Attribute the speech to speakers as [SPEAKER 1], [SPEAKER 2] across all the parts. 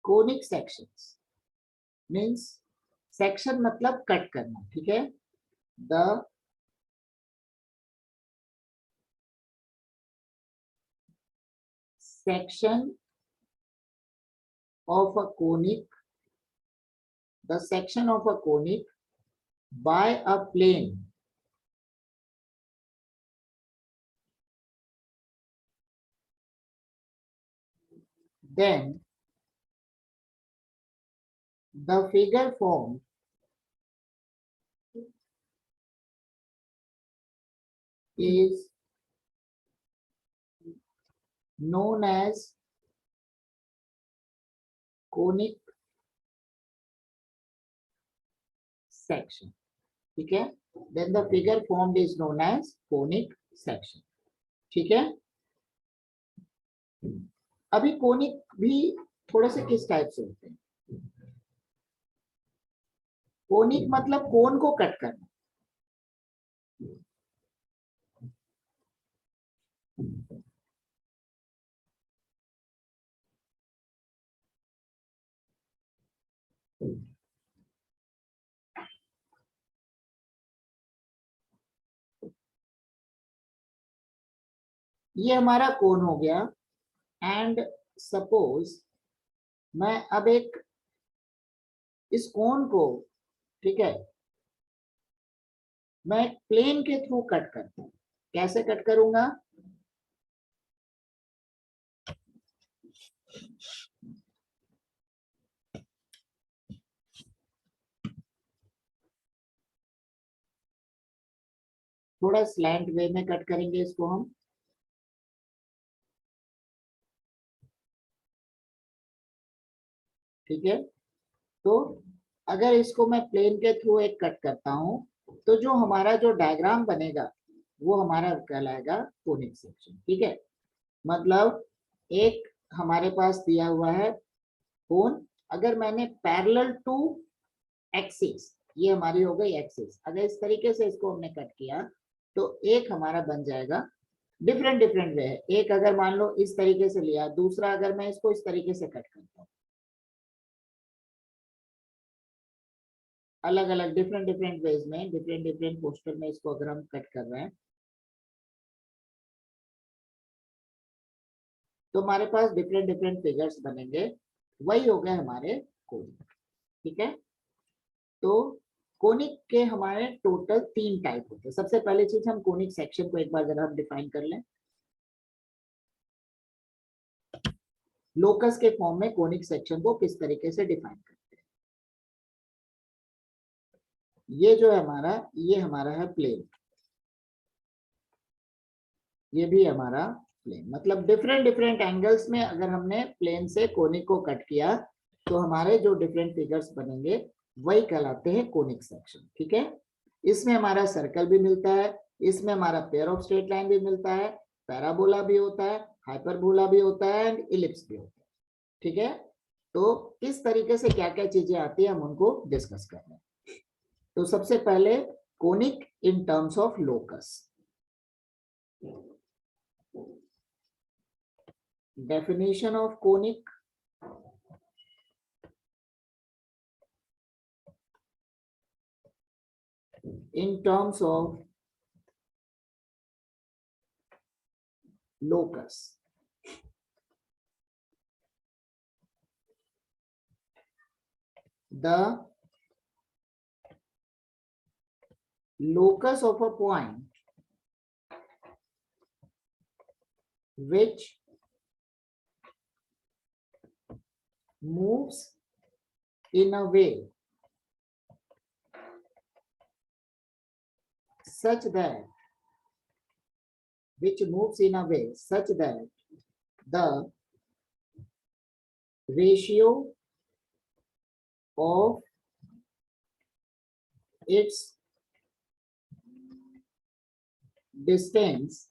[SPEAKER 1] Conic sections means section मतलब cut करना, ठीक है। The section of a conic, the section of a conic by a plane then the figure formed is known as conic section, ठीक है। then the figure formed is known as conic section, ठीक है। अभी conic भी थोड़े से किस type से होते हैं। कोनिक मतलब कोन को कट करना, ये हमारा कोन हो गया। एंड सपोज मैं अब एक इस कोन को, ठीक है, मैं प्लेन के थ्रू कट करता हूं। कैसे कट करूंगा, थोड़ा स्लैंट वे में कट करेंगे इसको हम, ठीक है। तो अगर इसको मैं प्लेन के थ्रू एक कट करता हूं तो जो हमारा जो डायग्राम बनेगा वो हमारा कहलाएगा कोनिक सेक्शन, ठीक है। मतलब एक हमारे पास दिया हुआ है कोन, अगर मैंने पैरेलल टू एक्सिस, ये हमारी हो गई एक्सिस, अगर इस तरीके से इसको हमने कट किया तो एक हमारा बन जाएगा। डिफरेंट डिफरेंट वे है, एक अगर मान लो इस तरीके से लिया, दूसरा अगर मैं इसको इस तरीके से कट करता हूँ, अलग अलग डिफरेंट डिफरेंट वेज में, डिफरेंट डिफरेंट पोस्टर में इसको अगर हम कट कर रहे हैं तो हमारे पास डिफरेंट डिफरेंट फिगर्स बनेंगे, वही हो गए हमारे कोनिक, ठीक है। तो कोनिक के हमारे टोटल 3 टाइप होते हैं। सबसे पहली चीज हम कोनिक सेक्शन को एक बार जरा हम डिफाइन कर लें। लोकस के फॉर्म में कोनिक सेक्शन को किस तरीके से डिफाइन करते हैं। ये जो है हमारा, ये हमारा है प्लेन, ये भी हमारा प्लेन, मतलब डिफरेंट डिफरेंट एंगल्स में अगर हमने प्लेन से कोनिक को कट किया तो हमारे जो डिफरेंट फिगर्स बनेंगे वही कहलाते हैं कोनिक सेक्शन, ठीक है। इसमें हमारा सर्कल भी मिलता है, इसमें हमारा पेयर ऑफ स्ट्रेट लाइन भी मिलता है, पैराबोला भी होता है, हाइपरबोला भी होता है एंड इलिप्स भी होता है, ठीक है। तो किस तरीके से क्या क्या चीजें आती है हम उनको डिस्कस कर रहे हैं। तो सबसे पहले conic in terms of locus. Definition of conic. In terms of locus. The locus of a point which moves in a way such that the ratio of its distance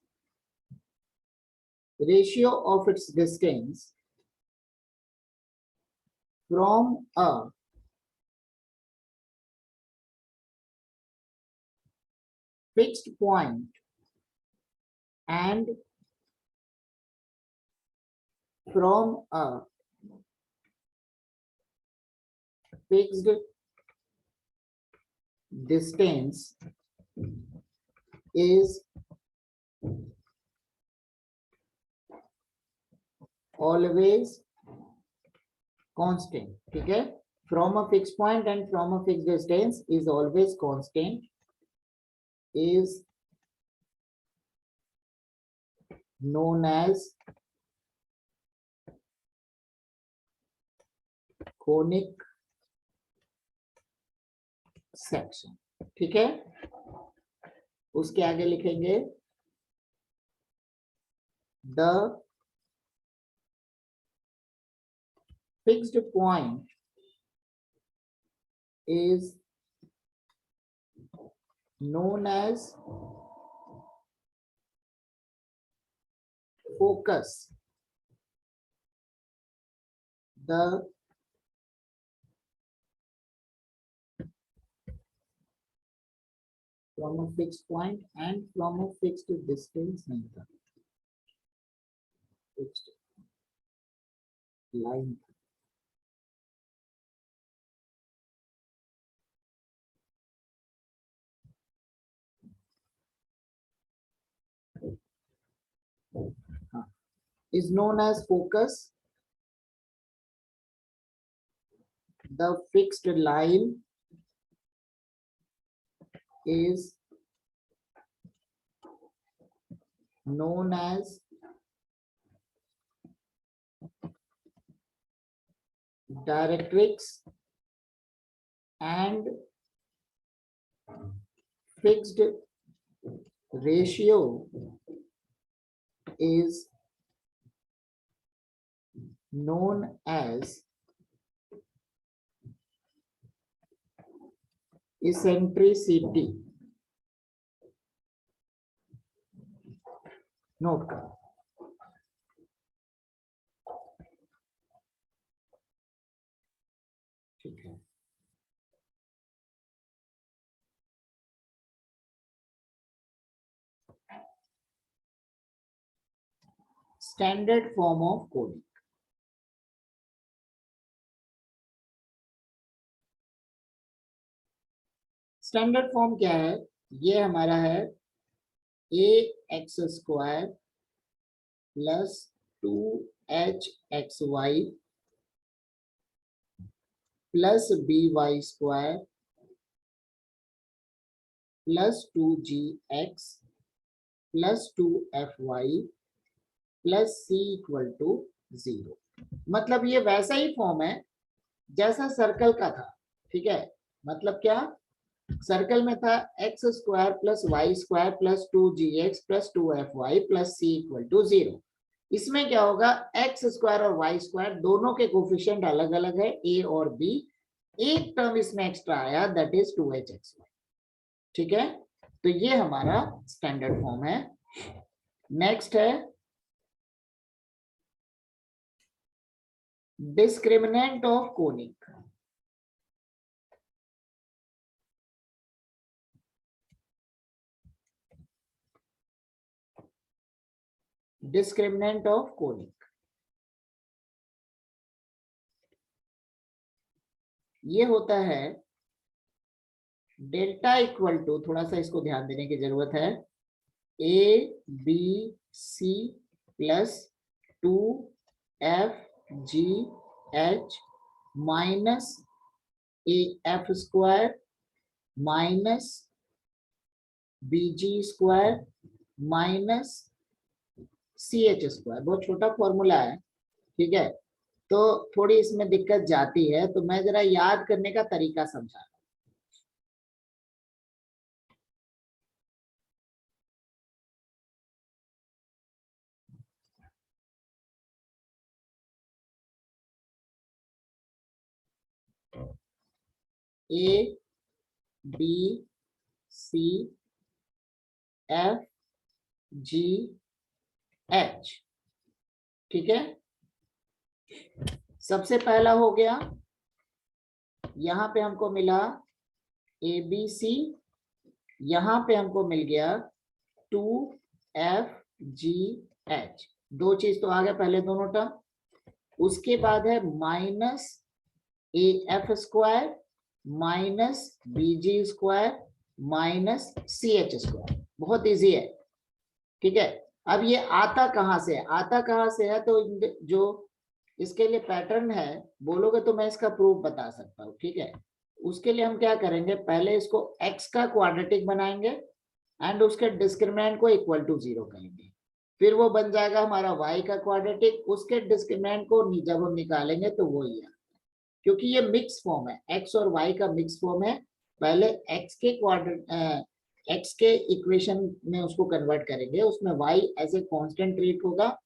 [SPEAKER 1] from a fixed point and from a fixed distance is always constant. ठीक है, from a fixed point and from a fixed distance is always constant, is known as conic section. ठीक है, उसके आगे लिखेंगे the fixed point is known as focus. The from a fixed point and from a fixed distance नहीं था, fixed line था. Is known as focus. The fixed line is known as directrix, and fixed ratio is known as eccentricity. Note कर. ठीक है, standard form of conic. Standard form क्या है? ये हमारा है a x square plus 2h(xy) plus by square plus 2gx plus 2fy plus c equal to 0. मतलब ये वैसा ही फॉर्म है जैसा सर्कल का था. ठीक है, मतलब क्या, सर्कल में था X square plus Y square plus 2gx plus 2fy plus c equal to 0. इसमें क्या होगा, एक्स स्क्वायर और वाई स्क्वायर दोनों के कोफिशिएंट अलग अलग है, a और b. एक टर्म इसमें एक्स्ट्रा आया, दैट इज 2hxy. ठीक है, तो ये हमारा स्टैंडर्ड फॉर्म है. नेक्स्ट है discriminant of conic. Discriminant of conic ये होता है डेल्टा इक्वल टू, थोड़ा सा इसको ध्यान देने की जरूरत है, A B C plus 2fgh minus af square minus bg square minus ch square. बहुत छोटा फॉर्मूला है. ठीक है, तो थोड़ी इसमें दिक्कत जाती है, तो मैं जरा याद करने का तरीका समझा. A B C F G H. ठीक है, सबसे पहला हो गया, यहां पे हमको मिला ए बी सी, यहां पे हमको मिल गया 2fgh. दो चीज तो आ गया पहले दोनों टर्म. उसके बाद है minus AF square minus BG square minus CH square. बहुत इजी है, ठीक है। अब ये आता कहां से है, आता कहां से है, तो जो इसके लिए पैटर्न है बोलोगे तो मैं इसका प्रूफ बता सकता हूँ, ठीक है। उसके लिए हम क्या करेंगे, पहले इसको x का क्वाड्रेटिक बनाएंगे एंड उसके डिस्क्रिमिनेंट को इक्वल टू 0 करेंगे, फिर वो बन जाएगा हमारा y का क्वाड्रेटिक, उसके डिस्क्रिमिनेंट को जब हम निकालेंगे तो वो ही है, क्योंकि ये मिक्स फॉर्म है, x और y का मिक्स फॉर्म है। पहले x के इक्वेशन में उसको कन्वर्ट करेंगे, उसमें y as a constant treat होगा,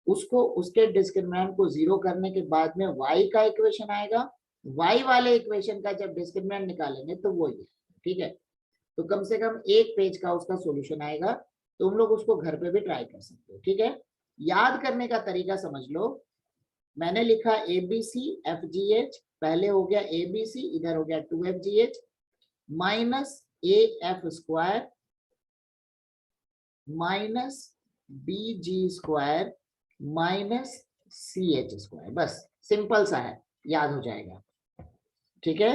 [SPEAKER 1] उसको उसके डिस्क्रिमिनेंट को 0 करने के बाद में y का इक्वेशन आएगा, y वाले इक्वेशन का जब डिस्क्रिमिनेंट निकालेंगे तो वो ही, ठीक है। तो कम से कम एक पेज का उसका सॉल्यूशन आएगा, तो हम लोग उसको घर पे भी ट्राई कर सकते हो, ठीक है। याद करने का तरीका समझ लो, मैंने लिखा ABCFGH, पहले हो गया ABC, इधर हो गया 2FGH minus AF square minus BG square minus CH square. बस सिंपल सा है, याद हो जाएगा, ठीक है।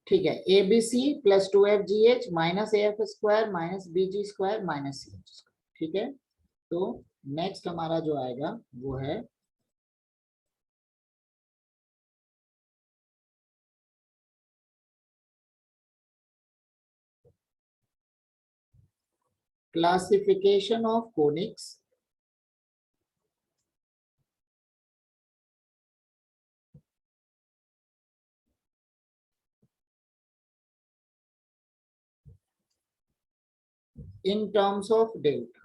[SPEAKER 1] ठीक है, ABC plus 2FGH minus AF square minus BG square minus CH square, ठीक है। तो नेक्स्ट हमारा जो आएगा वो है classification of conics in terms of delta।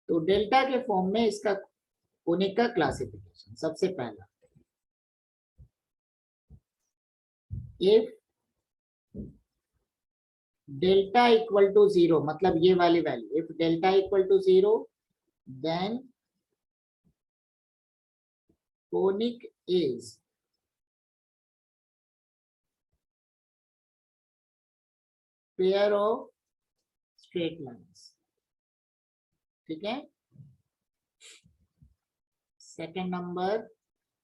[SPEAKER 1] तो डेल्टा के फॉर्म में इसका कोनिक का क्लासिफिकेशन, सबसे पहला इफ डेल्टा इक्वल टू 0, मतलब ये वाली value, if delta equal to 0 then conic is pair of straight lines, ठीक है। Second number,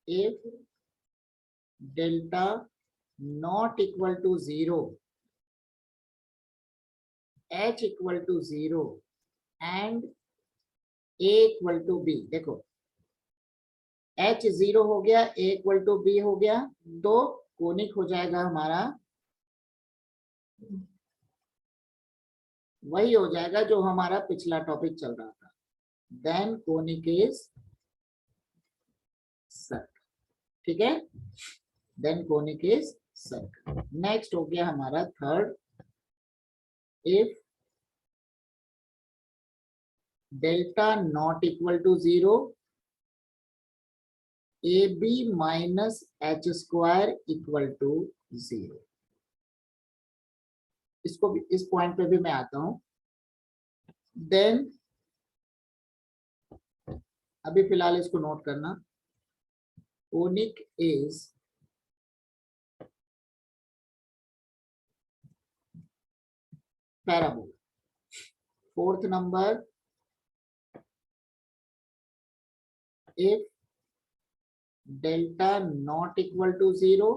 [SPEAKER 1] if delta not equal to 0, h इक्वल to 0 and a equal to b। देखो h 0 हो गया, a equal to b हो गया, तो conic हो जाएगा हमारा, वही हो जाएगा जो हमारा पिछला टॉपिक चल रहा था, देन कोनिक इज सर्कल, ठीक है। Then conic is circle. Next हो गया हमारा third, if delta not equal to 0, AB minus h square equal to 0। इसको भी, इस पॉइंट पे भी मैं आता हूं। देन अभी फिलहाल इसको नोट करना, conic is parabola. Fourth number, if delta not equal to 0,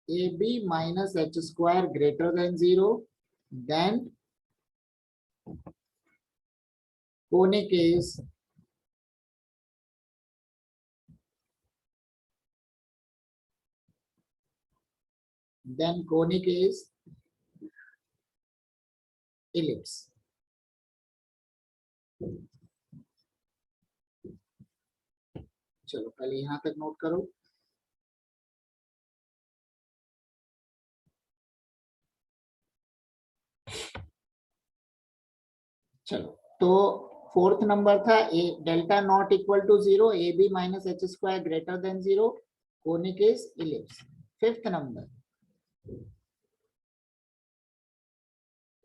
[SPEAKER 1] AB minus h square greater than 0, then conic is ellipse। चलो पहले यहां तक नोट करो। चलो, तो फोर्थ नंबर था a delta not equal to 0, AB minus h square greater than 0, conic is ellipse. Fifth number,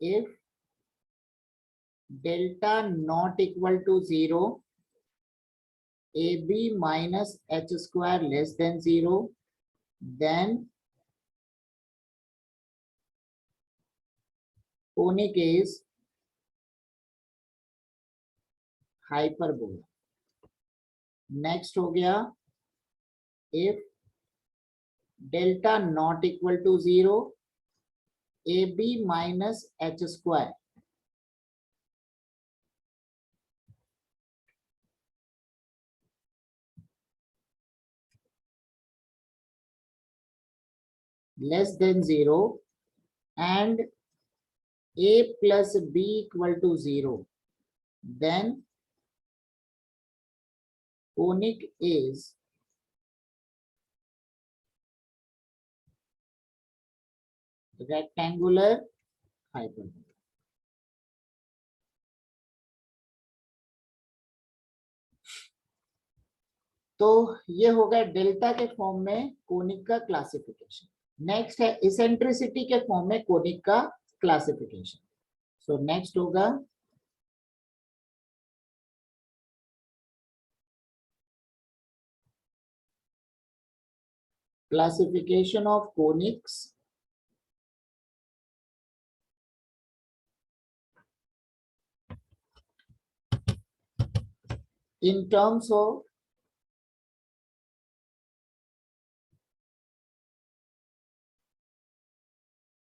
[SPEAKER 1] if delta not equal to 0, AB minus h square less than 0, then conic is hyperbola. Next हो गया if delta not equal to 0, AB minus h square less than 0 and A plus B equal to 0, then conic is rectangular hyperbola. तो ये हो गया delta के form में conic का classification. Next है इसेंट्रिसिटी के फॉर्म में कोनिक का क्लासिफिकेशन. सो नेक्स्ट होगा classification of conics in terms of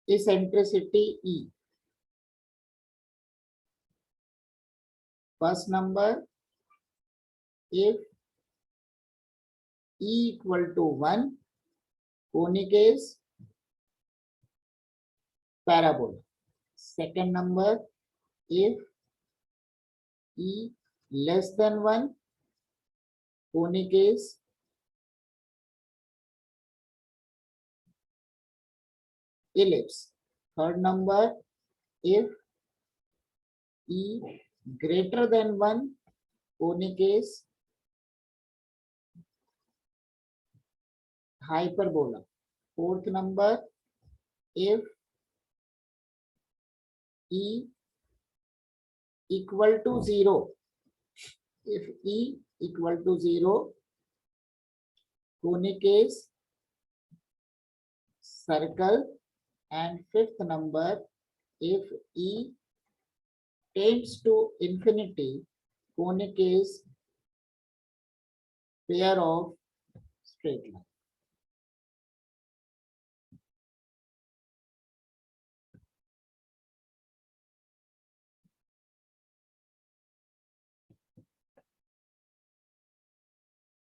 [SPEAKER 1] eccentricity E. First number, if E equal to 1, conic is parabola. Second number, if E less than 1, conic is ellipse. Third number, if E greater than 1, conic is hyperbola. Fourth number, if E equal to 0, if E equal to 0, conic is circle. And fifth number, if E tends to infinity, conic is pair of straight line.